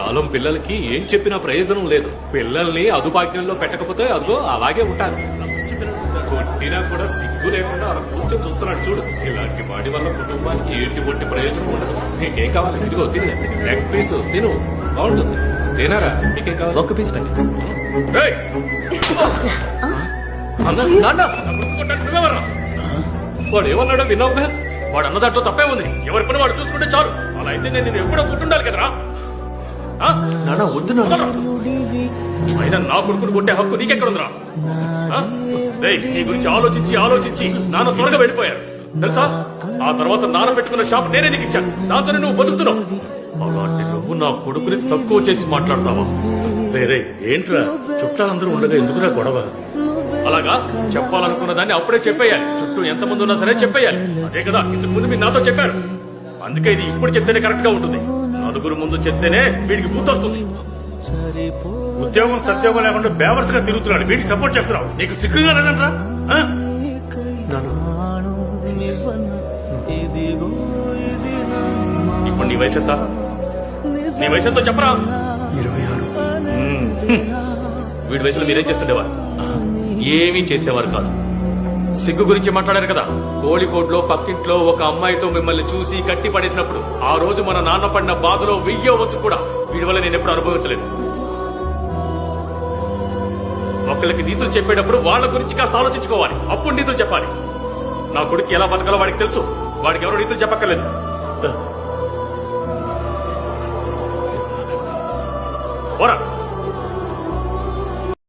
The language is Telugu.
కాలం పిల్లలకి ఏం చెప్పినా ప్రయోజనం లేదు. పిల్లల్ని అదుపాజ్ఞంలో పెట్టకపోతే అదిగో అలాగే ఉంటారు. కొట్టినా కూడా సిగ్గు లేకుండా అలా కూర్చొని చూస్తున్నాడు చూడు. ఇలాంటి వాడి వల్ల కుటుంబానికి ఎటువంటి ప్రయోజనం ఉండదు. నీకేం కావాలి? ఇదిగో తిను, లెగ్ పీస్ తిను, బాగుంటుంది. తినారా? మీకేం కావాలి? ఒక్క పీస్ పెట్టి. ఏయ్! వాడు ఏమన్నాడో విన్నావుగా? వాడు అన్న దాంట్లో తప్పే ఉంది. ఎవరి పని వాడు చూసుకుంటే చాలు. అలా అయితే నేను ఎప్పుడో పుట్టుండాలి కదరా. నాన్న వద్దు నాన్న. అయినా నా కొడుకుని కొట్టే హక్కు నీకెక్కడుందిరా? నీ గురించి ఆలోచించి ఆలోచించి నాన్న త్వరగా వెళ్ళిపోయారు తెలుసా. ఆ తర్వాత నాన్న పెట్టుకున్న షాప్ నేనే నీకు ఇచ్చాను. దాంతోనే నువ్వు బతుకుతున్నావు. అలాంటి నువ్వు నా కొడుకుని తక్కువ చేసి మాట్లాడతావా? రే ఏంట్రా, చుట్టాలందరూ ఉండగా ఎందుకురా గొడవ? అలాగా చెప్పాలనుకున్న దాన్ని అప్పుడే చెప్పేయాలి. చుట్టూ ఎంతమంది ఉన్నా సరే చెప్పేయాలి. అదే కదా ఇంతకు ముందు మీరు నాతో చెప్పారు. అందుకే ఇది ఇప్పుడు చెప్తేనే కరెక్ట్ గా ఉంటుంది. నలుగురు ముందు చెప్తేనే వీడికి బుద్ధి వస్తుంది. ఉద్యోగం సద్యోగం లేకుండా బేవర్స్ గా తిరుగుతున్నాడు. వీడికి సపోర్ట్ చేస్తున్నావు. నీకు సిగ్గుగా లేదంట్రా? ఇప్పుడు నీ వయసు ఎంత? నీ వయసు ఎంతో చెప్పరా? 26. వీడి వయసులో మీరేం చేస్తుండేవారు? ఏమీ చేసేవారు కాదు. సిగ్గు గురించి మాట్లాడారు కదా. కోళికోట్లో పక్కింట్లో ఒక అమ్మాయితో మిమ్మల్ని చూసి కట్టి పడేసినప్పుడు ఆ రోజు మన నాన్న పడిన బాధలో వెయ్యో వంతు కూడా వీడి వల్ల నేను ఎప్పుడు అనుభవించలేదు. ఒకళ్ళకి నీతులు చెప్పేటప్పుడు వాళ్ళ గురించి కాస్త ఆలోచించుకోవాలి. అప్పుడు నీతులు చెప్పాలి. నా కొడుకు ఎలా బతకాలో వాడికి తెలుసు. వాడికి ఎవరో నీతులు చెప్పక్కర్లేదు.